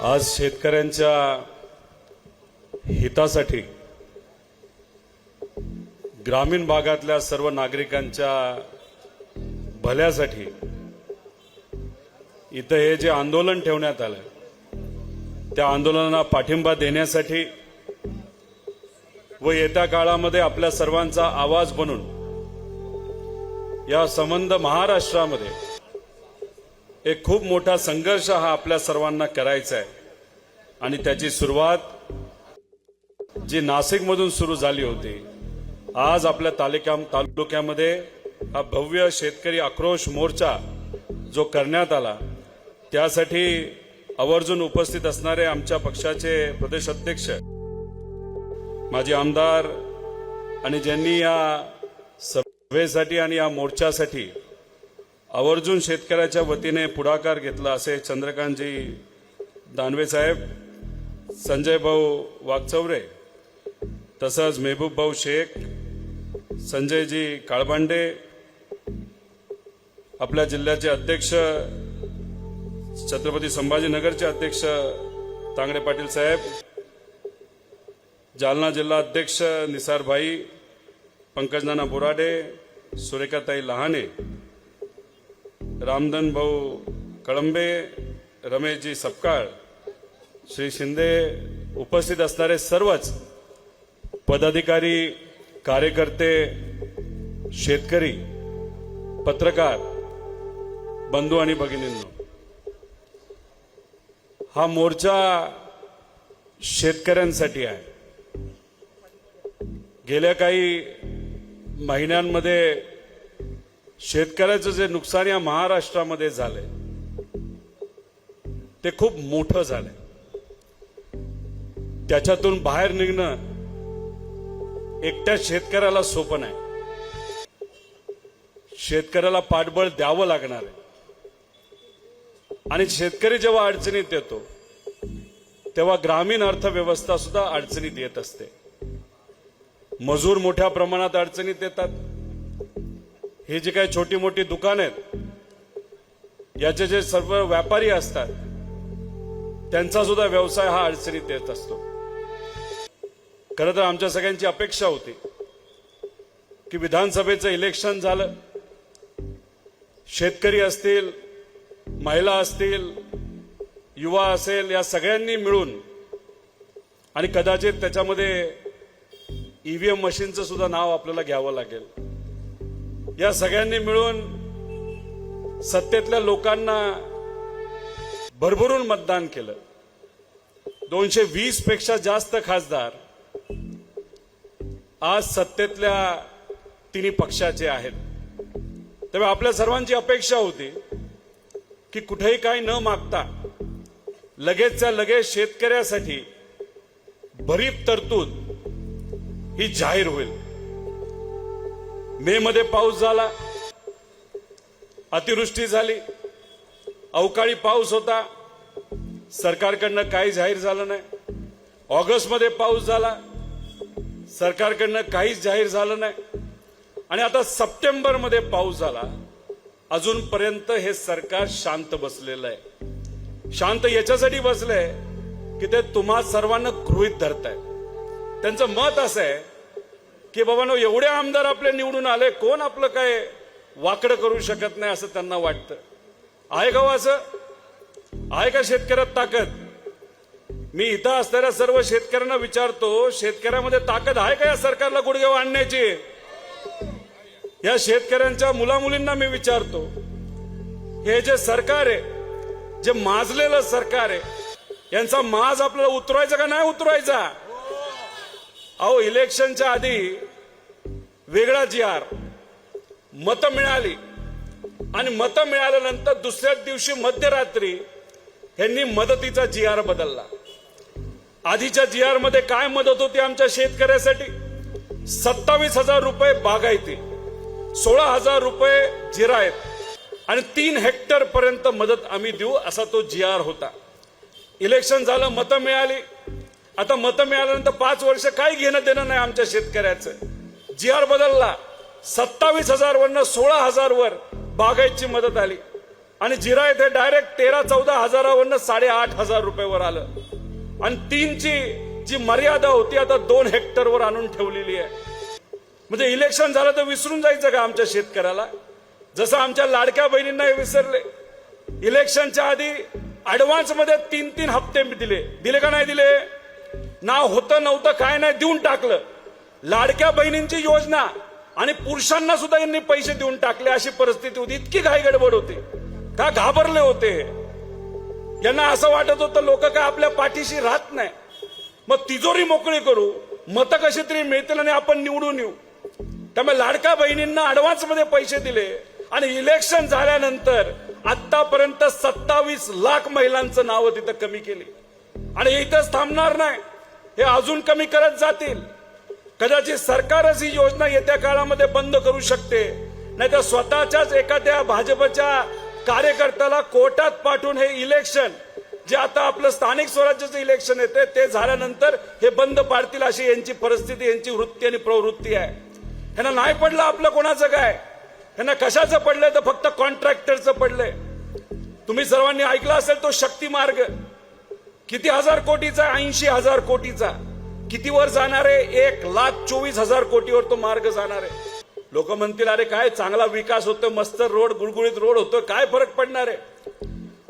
आज शेतकऱ्यांच्या हितासाठी ग्रामीण भागातल्या सर्व नागरिकांच्या भल्यासाठी इथं हे जे आंदोलन ठेवण्यात आलं त्या आंदोलनाला पाठिंबा देण्यासाठी व येत्या काळामध्ये आपल्या सर्वांचा आवाज बनून या संबंध महाराष्ट्रामध्ये एक खूप मोठा संघर्ष हा आपल्या सर्वांना करायचा आहे आणि त्याची सुरुवात जी नाशिकमधून सुरू झाली होती आज आपल्या तालुक्यामध्ये हा भव्य शेतकरी आक्रोश मोर्चा जो करण्यात आला त्यासाठी आवर्जून उपस्थित असणारे आमच्या पक्षाचे प्रदेश अध्यक्ष माजी आमदार आणि ज्यांनी या सभेसाठी आणि या मोर्चासाठी आवर्जून शेतकऱ्याच्या वतीने पुढाकार घेतला असे चंद्रकांतजी दानवे साहेब, संजय भाऊ वागचौरे, तसंच मेहबूब भाऊ शेख, संजयजी काळबांडे, आपल्या जिल्ह्याचे अध्यक्ष छत्रपती संभाजीनगरचे अध्यक्ष तांगडे पाटील साहेब, जालना जिल्हा अध्यक्ष निसार भाई, पंकजनाना बोराडे, सुरेखाताई लहाने, रामधन भाऊ कळंबे, रमेशजी सपकाळ, श्री शिंदे, उपस्थित असणारे सर्वच पदाधिकारी, कार्यकर्ते, शेतकरी, पत्रकार बंधू आणि भगिनींनो, हा मोर्चा शेतकऱ्यांसाठी आहे. गेल्या काही महिन्यांमध्ये शेतकऱ्याचं जे नुकसान या महाराष्ट्रामध्ये झालंय ते खूप मोठं झालंय. त्याच्यातून बाहेर निघणं एकट्या शेतकऱ्याला सोपं नाही. शेतकऱ्याला पाठबळ द्यावं लागणार आहे आणि शेतकरी जेव्हा अडचणीत येतो तेव्हा ग्रामीण अर्थव्यवस्था सुद्धा अडचणीत येत असते. मजूर मोठ्या प्रमाणात अडचणीत येतात. हे जे काही छोटी मोठी दुकान आहेत याचे जे सर्व व्यापारी असतात त्यांचा सुद्धा व्यवसाय हा अडचणीत येत असतो. खरं तर आमच्या सगळ्यांची अपेक्षा होती की विधानसभेचं इलेक्शन झालं, शेतकरी असतील, महिला असतील, युवा असेल, या सगळ्यांनी मिळून आणि कदाचित त्याच्यामध्ये ईव्हीएम मशीनचं सुद्धा नाव आपल्याला घ्यावं लागेल, या सगळ्यांनी मिळून सत्तेतल्या लोकांना भरभरून मतदान केलं. 220 पेक्षा जास्त खासदार आज सत्तेतल्या तिन्ही पक्षाचे आहेत. तेव्हा आपल्या सर्वांची अपेक्षा होती की कुठेही काही न मागता लगेचच्या लगेच शेतकऱ्यासाठी भरीव तरतूद ही जाहीर होईल. मे मध्ये पाऊस झाला, अतिवृष्टी झाली, अवकाळी पाऊस होता, सरकारकडनं काही जाहीर झालं नाही. ऑगस्ट मध्ये पाऊस झाला, सरकारकडनं काहीच जाहीर झालं नाही. आणि आता सप्टेंबर मध्ये पाऊस झाला, अजूनपर्यंत हे सरकार शांत बसलेलं आहे. शांत याच्यासाठी बसलंय की ते तुम्हा सर्वांना गृहीत धरताय. त्यांचं मत असं आहे की बाबांनो, एवढे आमदार आपले निवडून आले, कोण आपलं काय वाकडं करू शकत नाही असं त्यांना वाटतं. आहे का असं? आहे का शेतकऱ्यात ताकद? मी इथं असणाऱ्या सर्व शेतकऱ्यांना विचारतो, शेतकऱ्यामध्ये ताकद आहे का या सरकारला गुडघ्यावर आणण्याची? या शेतकऱ्यांच्या मुलामुलींना मी विचारतो, हे जे सरकार आहे, जे माजलेलं सरकार आहे, यांचा माज आपल्याला उतरवायचा का नाही उतरवायचा? अहो, इलेक्शनच्या आधी वेगळा जी.आर, मतं मिळाली आणि मतं मिळाल्यानंतर दुसऱ्याच दिवशी मध्यरात्री यांनी मदतीचा जी.आर बदलला. आधीच्या जी.आर मध्ये काय मदत होती आमच्या शेतकऱ्यासाठी? 27,000 रुपये बागायती, 16,000 रुपये जिरायत आणि 3 हेक्टर पर्यंत मदत आम्ही देऊ असा तो जी.आर होता. इलेक्शन झालं, मतं मिळाली. आता मतं मिळाल्यानंतर 5 वर्ष काही घेणं देणं नाही आमच्या शेतकऱ्याचं. जी.आर बदलला, 27,000 वरनं 16,000 वर बागायतची मदत आली आणि जिरा येथे डायरेक्ट 13-14 हजारावरनं 8,500 रुपयावर आलं आणि 3ची जी मर्यादा होती आता 2 हेक्टरवर आणून ठेवलेली आहे. म्हणजे इलेक्शन झालं तर विसरून जायचं का आमच्या शेतकऱ्याला? जसं आमच्या लाडक्या बहिणींना हे विसरले. इलेक्शनच्या आधी ऍडव्हान्स मध्ये 3-3 हप्ते दिले का नाही दिले? नाव होतं नव्हतं काय नाही देऊन टाकलं. लाडक्या बहिणींची योजना आणि पुरुषांना सुद्धा यांनी पैसे देऊन टाकले. अशी परिस्थिती होती. इतकी घाई गडबड होते का घाबरले होते. यांना असं वाटत होतं लोक काय आपल्या पाठीशी राहत नाही. मग तिजोरी मोकळी करू, मतं कशी तरी मिळतील आणि आपण निवडून येऊ. त्यामुळे लाडक्या बहिणींना ऍडव्हान्स मध्ये पैसे दिले आणि इलेक्शन झाल्यानंतर आतापर्यंत 27 लाख महिलांचं नाव तिथं कमी केली. आणि इथंच थांबणार नाही, हे अजून कमी करत जातील. कदाचित सरकारच ही योजना येत्या काळामध्ये बंद करू शकते, नाहीतर स्वतःच्याच एखाद्या भाजपच्या कार्यकर्त्याला कोर्टात पाठवून हे इलेक्शन जे आता आपलं स्थानिक स्वराज्याचं इलेक्शन येते ते झाल्यानंतर हे बंद पाडतील. अशी यांची परिस्थिती, यांची वृत्ती आणि प्रवृत्ती आहे. ह्यांना नाही पडलं आपलं कोणाचं काय, ह्यांना कशाचं पडलंय तर फक्त कॉन्ट्रॅक्टरचं पडलंय. तुम्ही सर्वांनी ऐकलं असेल तो शक्ती मार्ग किती हजार कोटीचा, 80,000 कोटीचा. किती वर जाणार आहे? 1,24,000 कोटीवर तो मार्ग जाणार आहे. लोक म्हणतील अरे काय चांगला विकास होतो, मस्त रोड, गुळगुळीत रोड होतो, काय फरक पडणार आहे?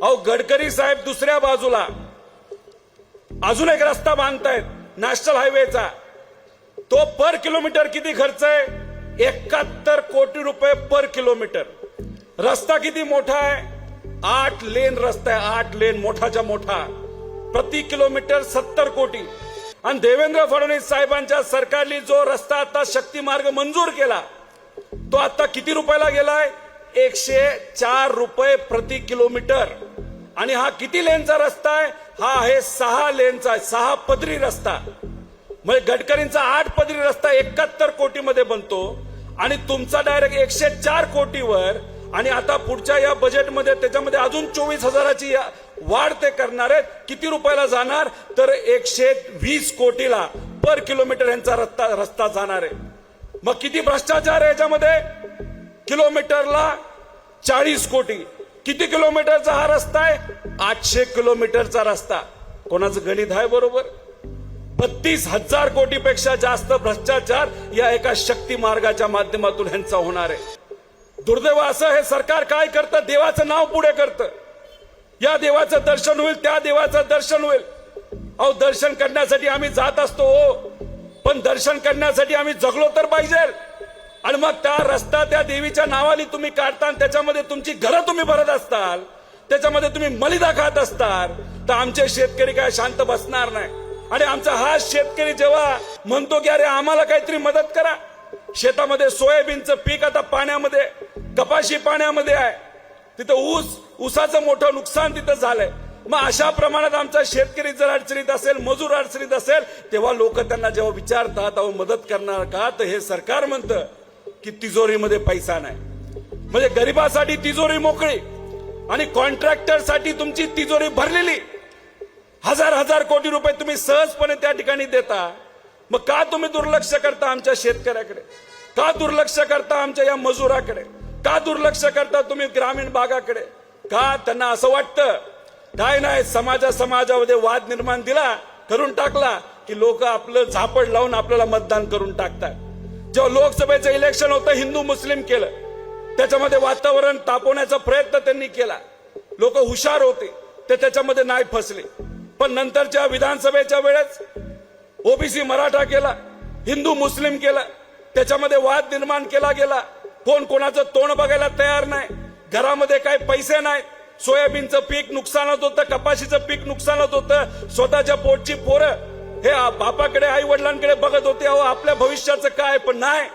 अहो गडकरी साहेब दुसऱ्या बाजूला अजून एक रस्ता बांधतायत नॅशनल हायवेचा. तो पर किलोमीटर किती खर्च आहे? 71 कोटी रुपये पर किलोमीटर. रस्ता किती मोठा आहे? 8 लेन रस्ता आहे, 8 लेन, मोठाच्या मोठा. प्रति किलोमीटर 70 कोटी. आणि देवेंद्र फडणवीस साहेबांच्या सरकारने जो रस्ता आता शक्ती मार्ग मंजूर केला तो आता किती रुपयाला गेलाय? 104 रुपये प्रति किलोमीटर. आणि हा किती लेनचा रस्ता आहे? हा आहे 6 लेनचा, 6 पदरी रस्ता. म्हणजे गडकरींचा 8 पदरी रस्ता 71 कोटी मध्ये बनतो आणि तुमचा डायरेक्ट 104 कोटीवर. आणि आता पुढच्या या बजेटमध्ये त्याच्यामध्ये अजून 24,000ची वाढ ते करणार आहेत. किती रुपयाला जाणार? तर 120 कोटीला पर किलोमीटर यांचा रस्ता जाणार आहे. मग किती भ्रष्टाचार आहे याच्यामध्ये? किलोमीटरला 40 कोटी. किती किलोमीटरचा हा रस्ता आहे? 800 किलोमीटरचा रस्ता. कोणाचं गणित आहे बरोबर? 32,000 कोटीपेक्षा जास्त भ्रष्टाचार या एका शक्ती मार्गाच्या माध्यमातून ह्यांचा होणार आहे. दुर्दैव असं हे सरकार काय करतं? देवाचं नाव पुढे करतं. या देवाचं दर्शन होईल, त्या देवाचं दर्शन होईल. अहो दर्शन करण्यासाठी आम्ही जात असतो, पण दर्शन करण्यासाठी आम्ही जगलो तर पाहिजे. आणि मग त्या रस्ता त्या देवीच्या नावाने तुम्ही काढता आणि त्याच्यामध्ये तुमची घरं तुम्ही भरत असताल, त्याच्यामध्ये तुम्ही मलिदा खात असताल, तर आमचे शेतकरी काय शांत बसणार नाही. आणि आमचा हा शेतकरी जेव्हा म्हणतो की अरे आम्हाला काहीतरी मदत करा, शेतामध्ये सोयाबीनचं पीक आता पाण्यामध्ये, कपाशी पाण्यामध्ये आहे, तिथं ऊसाचं मोठं नुकसान तिथं झालंय. मग अशा प्रमाणात आमचा शेतकरी जर अडचणीत असेल, मजूर अडचणीत असेल, तेव्हा लोक त्यांना जेव्हा विचारतात अहो मदत करणार का, तर हे सरकार म्हणतं की तिजोरीमध्ये पैसा नाही. म्हणजे गरिबासाठी तिजोरी मोकळी आणि कॉन्ट्रॅक्टरसाठी तुमची तिजोरी भरलेली. हजार कोटी रुपये तुम्ही सहजपणे त्या ठिकाणी देता. मग का तुम्ही दुर्लक्ष करता आमच्या शेतकऱ्याकडे? का दुर्लक्ष करता आमच्या या मजुराकडे? का दुर्लक्ष करता तुम्ही ग्रामीण भागाकडे? का त्यांना असं वाटतं काय नाही, समाजामध्ये वाद निर्माण दिला, करून टाकला की लोक आपलं झापड लावून आपल्याला मतदान करून टाकतात. जेव्हा लोकसभेचं इलेक्शन होतं हिंदू मुस्लिम केलं, त्याच्यामध्ये वातावरण तापवण्याचा प्रयत्न त्यांनी केला. लोक हुशार होते, ते त्याच्यामध्ये नाही फसले. पण नंतरच्या विधानसभेच्या वेळेस ओबीसी मराठा केला, हिंदू मुस्लिम केला, त्याच्यामध्ये वाद निर्माण केला गेला. कोण कोणाचं तोंड बघायला तयार नाही. घरामध्ये काही पैसे नाही. सोयाबीनचं पीक नुकसानात होतं, कपाशीचं पीक नुकसानात होतं. स्वतःच्या पोटची पोरं हे बापाकडे, आई वडिलांकडे बघत होते अहो आपल्या भविष्याचं काय. पण नाही,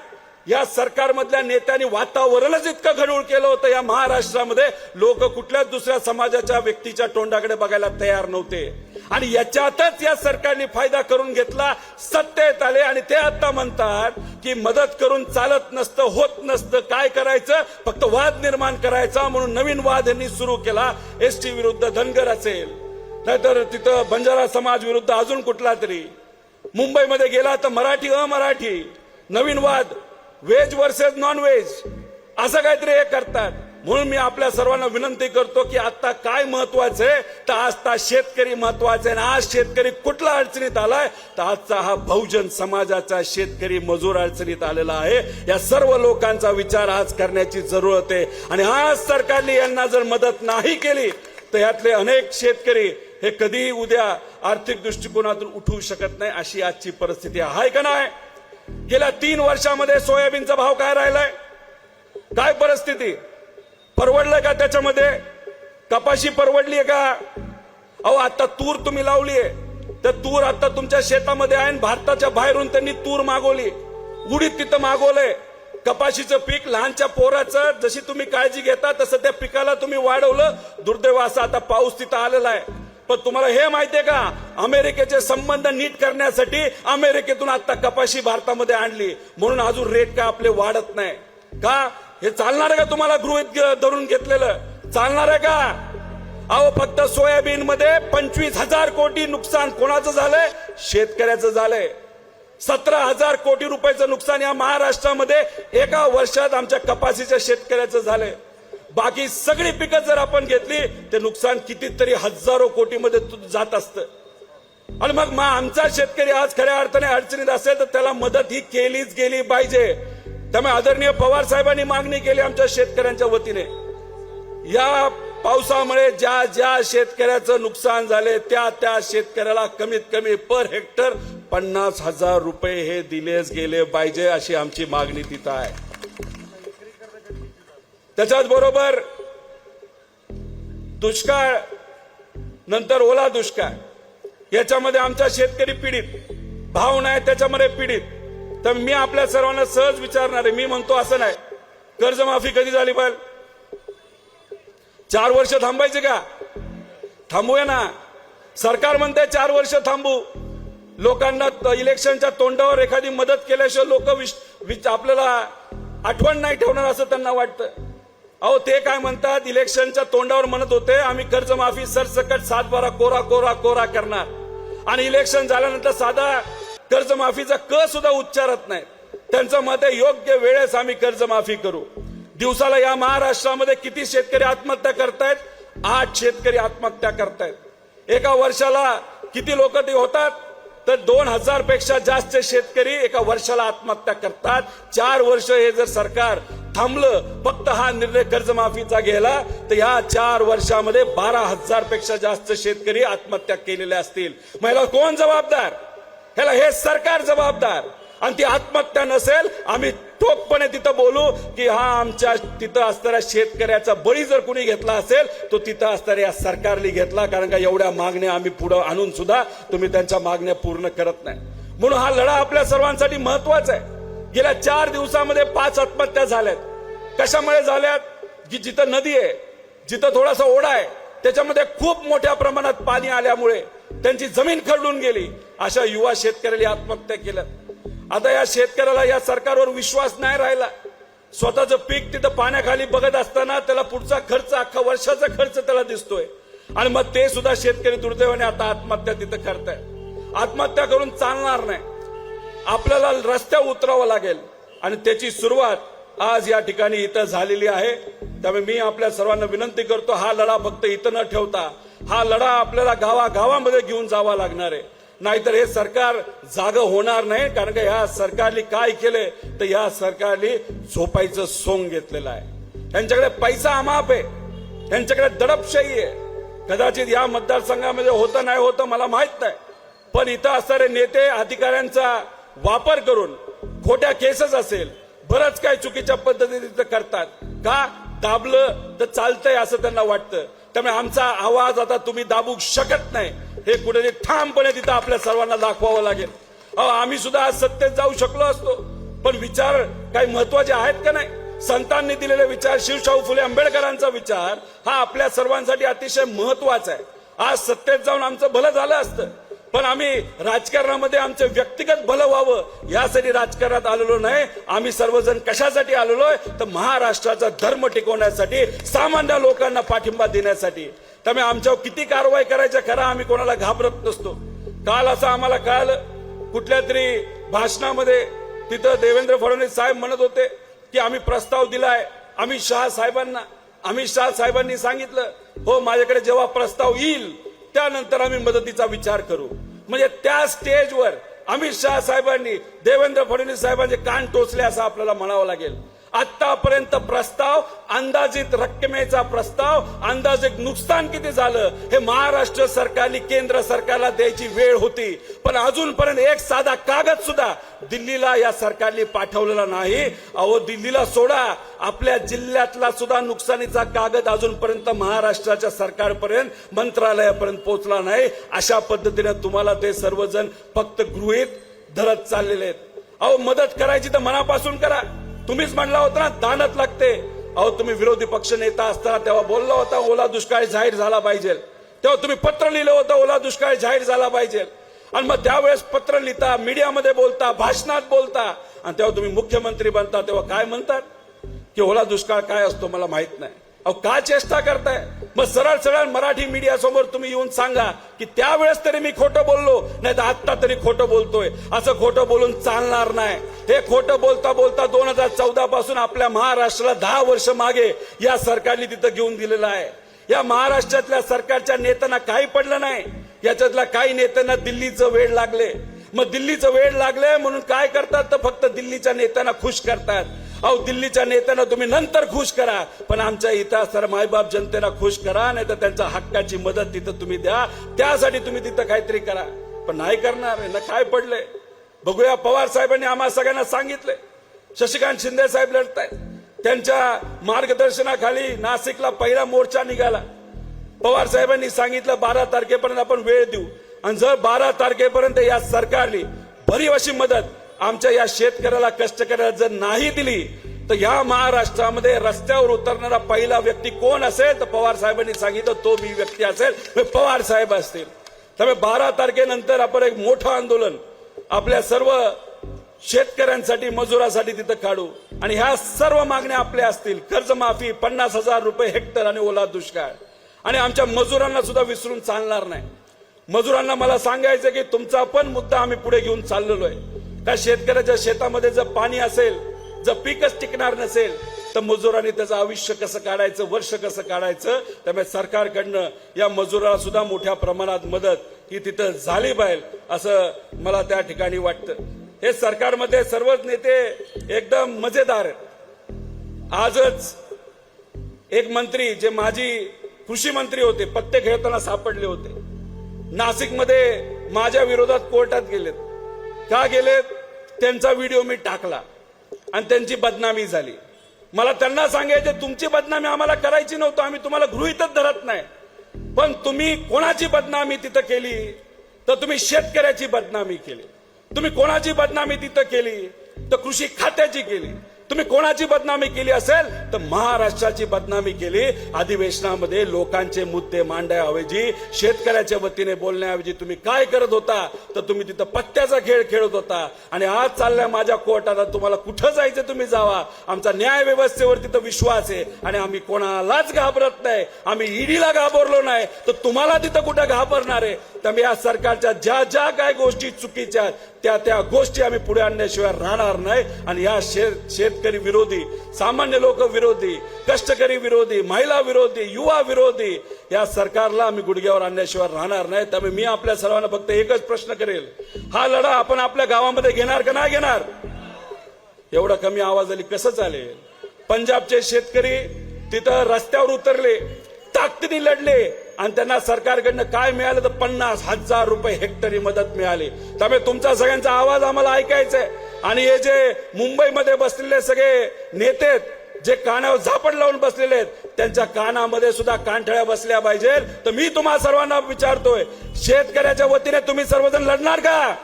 या सरकारमधल्या नेत्यांनी वातावरणच इतकं घडूळ केलं होतं या महाराष्ट्रामध्ये, लोक कुठल्याच दुसऱ्या समाजाच्या व्यक्तीच्या तोंडाकडे बघायला तयार नव्हते. आणि याच्यातच या सरकारने फायदा करून घेतला, सत्तेत आले आणि ते आता म्हणतात की मदत करून चालत नसतं, होत नसतं. काय करायचं? फक्त वाद निर्माण करायचा. म्हणून नवीन वाद यांनी सुरू केला. एसटी विरुद्ध धनगर असेल, नाहीतर तिथं बंजारा समाज विरुद्ध अजून कुठला तरी. मुंबईमध्ये गेला तर मराठी अमराठी, नवीन वाद, व्हेज वर्सेस नॉन व्हेज, असं काहीतरी हे करतात. म्हणून मी आपल्या सर्वांना विनंती करतो की आता काय महत्वाचं आहे तर आजचा शेतकरी महत्वाचा आहे. आणि आज शेतकरी कुठला अडचणीत आलाय तर आजचा हा बहुजन समाजाचा शेतकरी मजूर अडचणीत आलेला आहे. या सर्व लोकांचा विचार आज करण्याची जरूरत आहे. आणि आज सरकारने यांना जर मदत नाही केली तर यातले अनेक शेतकरी हे कधी उद्या आर्थिक दृष्टिकोनातून उठू शकत नाही, अशी आजची परिस्थिती आहे का नाही. गेल्या 3 वर्षामध्ये सोयाबीनचा भाव काय राहिलाय, काय परिस्थिती, परवडलं का त्याच्यामध्ये, कपाशी परवडलीये का. अहो आता तूर तुम्ही लावलीये तर तूर आता तुमच्या शेतामध्ये आहे, भारताच्या बाहेरून त्यांनी तूर मागवली, उडीद तिथं मागवलंय. कपाशीचं पीक लहानच्या पोराचं जशी तुम्ही काळजी घेता तसं त्या पिकाला तुम्ही वाढवलं. दुर्दैव असा आता पाऊस तिथं आलेला आहे. पण तुम्हाला हे माहितीये का, अमेरिकेचे संबंध नीट करण्यासाठी अमेरिकेतून आता कपाशी भारतामध्ये आणली, म्हणून अजून रेट काय आपले वाढत नाही का. हे चालणार आहे का तुम्हाला गृहीत धरून घेतलेलं, चालणार आहे का. अहो फक्त सोयाबीन मध्ये 25,000 कोटी नुकसान कोणाचं झालंय, शेतकऱ्याचं झालंय. 17,000 कोटी रुपयाचं नुकसान या महाराष्ट्रामध्ये एका वर्षात आमच्या कपाशीच्या शेतकऱ्याचं झालंय. बाकी सगळी पिकं जर आपण घेतली ते नुकसान कितीतरी हजारो कोटीमध्ये जात असतं. आणि मग आमचा शेतकरी आज खऱ्या अर्थाने अडचणीत असेल तर त्याला मदत ही केलीच गेली पाहिजे. त्यामुळे आदरणीय पवार साहेबांनी मागणी केली आमच्या शेतकऱ्यांच्या वतीने, या पावसामुळे ज्या ज्या शेतकऱ्याचं नुकसान झाले त्या शेतकऱ्याला कमीत कमी पर हेक्टर 50,000 रुपये हे दिलेच गेले पाहिजे, अशी आमची मागणी तिथं आहे. त्याच्याच बरोबर दुष्काळ नंतर ओला दुष्काळ याच्यामध्ये आमचा शेतकरी पीडित, भाव नाही त्याच्यामध्ये पीडित. तर मी आपल्या सर्वांना सहज विचारणार आहे, मी म्हणतो असं नाही, कर्जमाफी कधी झाली पाहिजे, 4 वर्ष थांबायचे का, थांबूया ना. सरकार म्हणते 4 वर्ष थांबू, लोकांना इलेक्शनच्या तोंडावर एखादी मदत केल्याशिवाय लोक आपल्याला आठवण नाही ठेवणार असं त्यांना वाटतं. अहो ते काय म्हणतात, इलेक्शनच्या तोंडावर म्हणत होते आम्ही कर्जमाफी सरसकट 7/12 कोरा कोरा कोरा करणार, आणि इलेक्शन झाल्यानंतर साधा कर्जमाफीचा क सुद्धा उच्चारत नाही. त्यांचं मत आहे योग्य वेळेस आम्ही कर्जमाफी करू. दिवसाला या महाराष्ट्रामध्ये किती शेतकरी आत्महत्या करतायत, 8 शेतकरी आत्महत्या करतायत. एका वर्षाला किती लोक ते होतात तर 2,000 पेक्षा जास्त शेतकरी एका वर्षाला आत्महत्या करतात. 4 वर्ष हे जर सरकार थांबलं, फक्त हा निर्णय कर्जमाफीचा घ्यायला, तर या 4 वर्षामध्ये 12,000 पेक्षा जास्त शेतकरी आत्महत्या केलेल्या असतील. महिला कोण जबाबदार, ह्याला हे सरकार जबाबदार. आणि ती आत्महत्या नसेल, आम्ही ठोकपणे तिथं बोलू की हा आमच्या तिथं असणाऱ्या शेतकऱ्याचा बळी जर कुणी घेतला असेल तो तिथं असणाऱ्या या सरकारने घेतला. कारण का एवढ्या मागण्या आम्ही पुढे आणून सुद्धा तुम्ही त्यांच्या मागण्या पूर्ण करत नाही. म्हणून हा लढा आपल्या सर्वांसाठी महत्वाचा आहे. गेल्या 4 दिवसामध्ये 5 आत्महत्या झाल्यात. कशामुळे झाल्यात, की जिथं नदी आहे, जिथं थोडासा ओढा आहे, त्याच्यामध्ये खूप मोठ्या प्रमाणात पाणी आल्यामुळे त्यांची जमीन खरडून गेली. अशा युवा शेतकऱ्यांनी आत्महत्या केल्या. आता या शेतकऱ्याला या सरकारवर विश्वास नाही राहिला. स्वतःचं पीक तिथं पाण्याखाली बघत असताना त्याला पुढचा खर्च, अख्खा वर्षाचा खर्च त्याला दिसतोय. आणि मग ते सुद्धा शेतकरी दुर्दैवाने आता आत्महत्या तिथं करताय. आत्महत्या करून चालणार नाही, आपल्याला रस्त्यावर उतरावं लागेल. आणि त्याची सुरुवात आज या ठिकाणी इथं झालेली आहे. त्यामुळे मी आपल्या सर्वांना विनंती करतो, हा लढा फक्त इथं न ठेवता हा लढा आपल्याला गावागावामध्ये घेऊन जावा लागणार आहे. नाहीतर हे सरकार जागं होणार नाही. कारण का या सरकारने काय केलंय तर या सरकारने झोपायचं सोंग घेतलेलं आहे. त्यांच्याकडे पैसा अमाप आहे, त्यांच्याकडे दडपशाही आहे. कदाचित या मतदारसंघामध्ये होतं नाही होतं मला माहित नाही, पण इथं असणारे नेते अधिकाऱ्यांचा वापर करून खोट्या केसेस असेल, बरंच काही चुकीच्या पद्धतीने करतात. का दाबलं तर चालतंय असं त्यांना वाटतं. त्यामुळे आमचा आवाज आता तुम्ही दाबू शकत नाही, हे कुठेतरी ठामपणे तिथं आपल्या सर्वांना दाखवावं लागेल. आम्ही सुद्धा आज सत्तेत जाऊ शकलो असतो, पण विचार काही महत्वाचे आहेत का नाही. संतांनी दिलेले विचार, शिवशाहू फुले आंबेडकरांचा विचार हा आपल्या सर्वांसाठी अतिशय महत्वाचा आहे. आज सत्तेत जाऊन आमचं भलं झालं असतं, पण आम्ही राजकारणामध्ये आमचं व्यक्तिगत भलं व्हावं यासाठी राजकारणात आलेलो नाही. आम्ही सर्वजण कशासाठी आलेलोय तर महाराष्ट्राचा धर्म टिकवण्यासाठी, सामान्य लोकांना पाठिंबा देण्यासाठी. त्यामुळे आमच्यावर किती कारवाई करायच्या खरं आम्ही कोणाला घाबरत नसतो. काल असं आम्हाला कळालं कुठल्या तरी भाषणामध्ये, तिथं देवेंद्र फडणवीस साहेब म्हणत होते की आम्ही प्रस्ताव दिलाय अमित शहा साहेबांना. अमित शहा साहेबांनी सांगितलं हो माझ्याकडे जेव्हा प्रस्ताव येईल त्यानंतर आम्ही मदतीचा विचार करू. म्हणजे त्या स्टेजवर अमित शहा साहेबांनी देवेंद्र फडणवीस साहेबांचे कान टोचले असं आपल्याला म्हणावं लागेल. आतापर्यंत प्रस्ताव, अंदाजित रक्कमेचा प्रस्ताव, अंदाजित नुकसान किती झालं हे महाराष्ट्र सरकारने केंद्र सरकारला द्यायची वेळ होती. पण अजूनपर्यंत एक साधा कागद सुद्धा दिल्लीला या सरकारने पाठवलेला नाही. अहो दिल्लीला सोडा, आपल्या जिल्ह्यातला सुद्धा नुकसानीचा कागद अजूनपर्यंत महाराष्ट्राच्या सरकारपर्यंत मंत्रालयापर्यंत पोहोचला नाही. अशा पद्धतीने तुम्हाला ते सर्वजण फक्त गृहीत धरत चाललेले आहेत. अहो मदत करायची तर मनापासून करा. तुम्हीच म्हणला होता ना दानत लागते. अहो तुम्ही विरोधी पक्ष नेता असताना तेव्हा बोलला होता ओला दुष्काळ जाहीर झाला पाहिजे. तेव्हा तुम्ही पत्र लिहिलं होतं ओला दुष्काळ जाहीर झाला पाहिजे. आणि मग त्यावेळेस पत्र लिहिता, मीडियामध्ये बोलता, भाषणात बोलता आणि तेव्हा तुम्ही मुख्यमंत्री बनता तेव्हा काय म्हणतात की ओला दुष्काळ काय असतो मला माहित नाही. अहो का चेष्टा करताय? मग सरळ सरळ मराठी मीडिया समोर तुम्ही येऊन सांगा की त्यावेळेस तरी मी खोटं बोललो, नाही तर आता तरी खोटं बोलतोय. असं खोटं बोलून चालणार नाही. हे खोटं बोलता बोलता 2014 पासून आपल्या महाराष्ट्राला 10 वर्ष मागे या सरकारने तिथं घेऊन दिलेलं आहे. या महाराष्ट्रातल्या सरकारच्या नेत्यांना काही पडलं नाही. याच्यातल्या काही नेत्यांना दिल्लीचं वेड लागले. मग दिल्लीचं वेड लागले म्हणून काय करतात तर फक्त दिल्लीच्या नेत्यांना खुश करतात. अहो दिल्लीच्या नेत्यांना तुम्ही नंतर खुश करा, पण आमच्या इथं सर मायबाप जनतेला खुश करा, नाही तर त्यांच्या हक्काची मदत तिथं तुम्ही द्या. त्यासाठी तुम्ही तिथं काहीतरी करा. पण नाही करणार ना. काय पडले बघूया. पवार साहेबांनी आम्हा सगळ्यांना सांगितले शशिकांत शिंदे साहेब लढतायत. त्यांच्या मार्गदर्शनाखाली नाशिकला पहिला मोर्चा निघाला. पवार साहेबांनी सांगितलं 12 तारखेपर्यंत आपण वेळ देऊ आणि जर 12 तारखेपर्यंत या सरकारने भरीव अशी मदत आमच्या या शेतकऱ्याला कष्टकऱ्याला जर नाही दिली तर या महाराष्ट्रामध्ये रस्त्यावर उतरणारा पहिला व्यक्ती कोण असेल तर पवार साहेबांनी सांगितलं तो मी व्यक्ती असेल पवार साहेब असतील. त्यामुळे 12 तारखेनंतर आपण एक मोठं आंदोलन आपल्या सर्व शेतकऱ्यांसाठी मजुरासाठी तिथं काढू आणि ह्या सर्व मागण्या आपल्या असतील. कर्जमाफी, 50,000 रुपये हेक्टर आणि ओला दुष्काळ. आणि आमच्या मजुरांना सुद्धा विसरून चालणार नाही. मजुरांना मला सांगायचं की तुमचा पण मुद्दा आम्ही पुढे घेऊन चाललेलो आहे. का शेतकऱ्याच्या शेतामध्ये जर पाणी असेल, जर पीकच टिकणार नसेल तर मजुरांनी त्याचं आयुष्य कसं काढायचं, वर्ष कसं काढायचं. त्यामुळे सरकारकडनं या मजुराला सुद्धा मोठ्या प्रमाणात मदत ही तिथं झाली पाहिजे असं मला त्या ठिकाणी वाटतं. हे सरकारमध्ये सर्वच नेते एकदम मजेदार आहेत. आजच एक मंत्री जे माजी कृषी मंत्री होते पत्ते खेळताना सापडले होते. नाशिकमध्ये माझ्या विरोधात कोर्टात गेलेत. का गेलेत? त्यांचा व्हिडिओ मी टाकला आणि त्यांची बदनामी झाली. मला त्यांना सांगायचे तुमची बदनामी आम्हाला करायची नव्हती, आम्ही तुम्हाला गृहीतच धरत नाही. पण तुम्ही कोणाची बदनामी तिथं केली तर तुम्ही शेतकऱ्याची बदनामी केली. तुम्ही कोणाची बदनामी तिथं केली तर कृषी खात्याची केली. तुम्ही कोणाची बदनामी केली असेल तर महाराष्ट्राची बदनामी केली. अधिवेशनामध्ये लोकांचे मुद्दे मांडण्याऐवजी शेतकऱ्याच्या वतीने बोलण्याऐवजी तुम्ही काय करत होता तर तुम्ही तिथं पत्त्याचा खेळ खेळत होता. आणि आज चालल्या माझ्या कोर्टाला तुम्हाला कुठं जायचं तुम्ही जावा. आमचा न्याय व्यवस्थेवर तिथं विश्वास आहे आणि आम्ही कोणालाच घाबरत नाही. आम्ही ईडीला घाबरलो नाही तर तुम्हाला तिथं कुठं घाबरणार आहे. त्यामुळे या सरकारच्या ज्या ज्या काय गोष्टी चुकीच्या आहेत त्या गोष्टी आम्ही पुढे आणण्याशिवाय राहणार नाही. आणि या शेतकरी विरोधी, सामान्य लोक विरोधी, कष्टकरी विरोधी, महिला विरोधी, युवा विरोधी या सरकारला आम्ही गुडघ्यावर आणण्याशिवाय राहणार नाही. त्यामुळे मी आपल्या सर्वांना फक्त एकच प्रश्न करेल, हा लढा आपण आपल्या गावामध्ये घेणार का नाही घेणार? एवढा कमी आवाजाने कसं चालेल? पंजाबचे शेतकरी तिथं रस्त्यावर उतरले, ताकदीने लढले आणि त्यांना सरकारकडनं काय मिळालं तर 50,000 रुपये हेक्टरी मदत मिळाली. त्यामुळे तुमचा सगळ्यांचा आवाज आम्हाला ऐकायचा आहे. आणि हे जे मुंबईमध्ये बसलेले सगळे नेते जे कानावर झापड लावून बसलेले आहेत त्यांच्या कानामध्ये सुद्धा कानठळ्या बसल्या पाहिजेत. तर मी तुम्हा सर्वांना विचारतोय, शेतकऱ्याच्या वतीने तुम्ही सर्वजण लढणार का?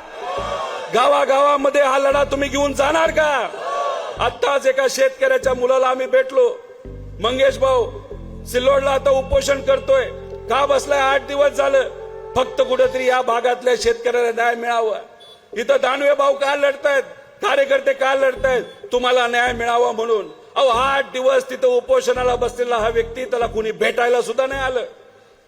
गावागावामध्ये हा लढा तुम्ही घेऊन जाणार का? आत्ताच एका शेतकऱ्याच्या मुलाला आम्ही भेटलो. मंगेश भाऊ सिल्लोडला आता उपोषण करतोय. का बसलाय? 8 दिवस झालं. फक्त कुठेतरी या भागातल्या शेतकऱ्याला न्याय मिळावा. इथं दानवे भाऊ का लढतायत, कार्यकर्ते का लढतायत? तुम्हाला न्याय मिळावा म्हणून. अहो 8 दिवस तिथं उपोषणाला बसलेला हा व्यक्ती, त्याला कुणी भेटायला सुद्धा नाही आलं.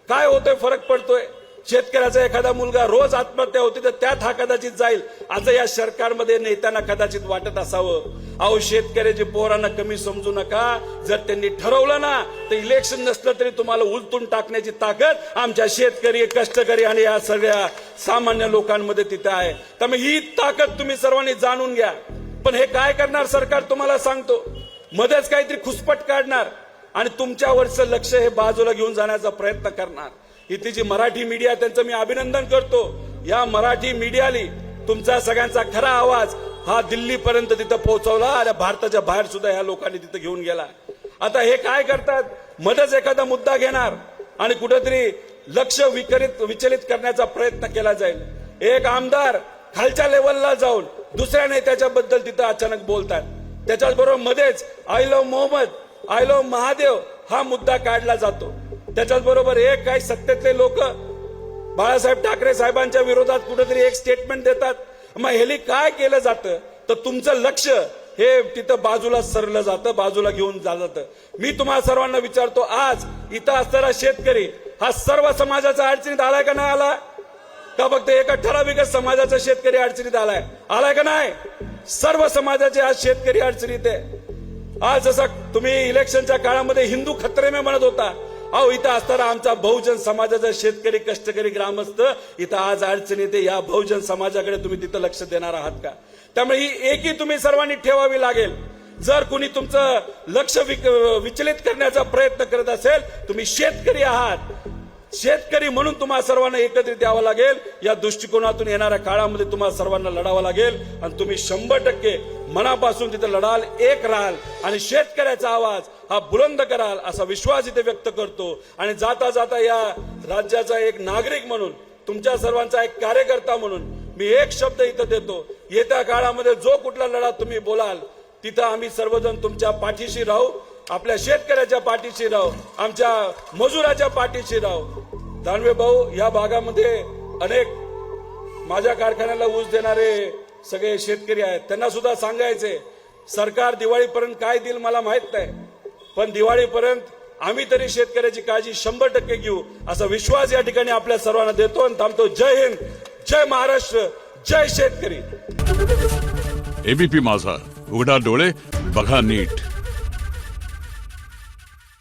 काय होतंय? फरक पडतोय. शेतकऱ्याचा एखादा मुलगा रोज आत्महत्या होती तर त्यात हा कदाचित जाईल असं या सरकारमध्ये नेत्यांना कदाचित वाटत असावं. अहो, शेतकऱ्याची पोरांना कमी समजू नका. जर त्यांनी ठरवलं ना तर इलेक्शन नसलं तरी तुम्हाला उलटून टाकण्याची ताकद आमच्या शेतकरी, कष्टकरी आणि या सगळ्या सामान्य लोकांमध्ये तिथे आहे. त्यामुळे ही ताकद तुम्ही सर्वांनी जाणून घ्या. पण हे काय करणार सरकार तुम्हाला सांगतो, मध्येच काहीतरी खुसपट काढणार आणि तुमच्यावरचं लक्ष हे बाजूला घेऊन जाण्याचा प्रयत्न करणार. इथे जी मराठी मीडिया त्यांचं मी अभिनंदन करतो. या मराठी मीडियाने तुमचा सगळ्यांचा खरा आवाज हा दिल्लीपर्यंत तिथं पोहोचवला आणि भारताच्या बाहेर सुद्धा या लोकांनी तिथं घेऊन गेला. आता हे काय करतात, मध्येच एखादा मुद्दा घेणार आणि कुठेतरी लक्ष विचलित करण्याचा प्रयत्न केला जाईल. एक आमदार खालच्या लेवलला जाऊन दुसऱ्या नेत्याच्याबद्दल तिथं अचानक बोलतात. त्याच्याबरोबर मध्येच I love Mohammed, I love Mahadev हा मुद्दा काढला जातो. त्याच्याच बरोबर एक काही सत्तेतले लोक बाळासाहेब ठाकरे साहेबांच्या विरोधात कुठेतरी एक स्टेटमेंट देतात. मग ह्याली काय केलं जातं तर तुमचं लक्ष हे तिथं बाजूला सरलं जातं, बाजूला घेऊन जातं. मी तुम्हाला सर्वांना विचारतो, आज इथं असणारा शेतकरी हा सर्व समाजाचा अडचणीत आलाय का नाही आला? का फक्त एका ठराविक समाजाचा शेतकरी अडचणीत आलाय का नाही? सर्व समाजाचे आज शेतकरी अडचणीत आहे. आज जसं तुम्ही इलेक्शनच्या काळामध्ये हिंदू खतरे में म्हणत होता, अहो इथं असताना आमचा बहुजन समाजाचा शेतकरी, कष्टकरी, ग्रामस्थ इथं आज अडचण येते. या बहुजन समाजाकडे तुम्ही तिथं लक्ष देणार आहात का? त्यामुळे ही एकी तुम्ही सर्वांनी ठेवावी लागेल. जर कुणी तुमचं लक्ष विचलित करण्याचा प्रयत्न करत असेल, तुम्ही शेतकरी आहात, शेतकरी म्हणून तुम्हाला सर्वांना एकत्रित यावं लागेल. या दृष्टिकोनातून येणाऱ्या काळामध्ये तुम्हाला सर्वांना लढावं लागेल आणि तुम्ही 100% मनापासून तिथे लढाल, एक राहाल आणि शेतकऱ्याचा आवाज हा बुलंद कराल असा विश्वास इथे व्यक्त करतो. आणि जाता जाता या राज्याचा एक नागरिक म्हणून, तुमच्या सर्वांचा एक कार्यकर्ता म्हणून मी एक शब्द इथं देतो, येत्या काळामध्ये जो कुठला लढा तुम्ही बोलाल तिथं आम्ही सर्वजण तुमच्या पाठीशी राहू. आपल्या शेतकऱ्याच्या पाठीशी राहू, आमच्या मजुराच्या पाठीशी राहू. दानवे भाऊ, या भागामध्ये अनेक माझ्या कारखान्याला ऊस देणारे सगळे शेतकरी आहेत. त्यांना सुद्धा सांगायचे, सरकार दिवाळीपर्यंत काय देईल मला माहित नाही, पण दिवाळीपर्यंत आम्ही तरी शेतकऱ्याची काळजी 100% घेऊ असा विश्वास या ठिकाणी आपल्या सर्वांना देतो आणि थांबतो. जय हिंद, जय महाराष्ट्र, जय शेतकरी. एबीपी माझा, उघडा डोळे बघा नीट.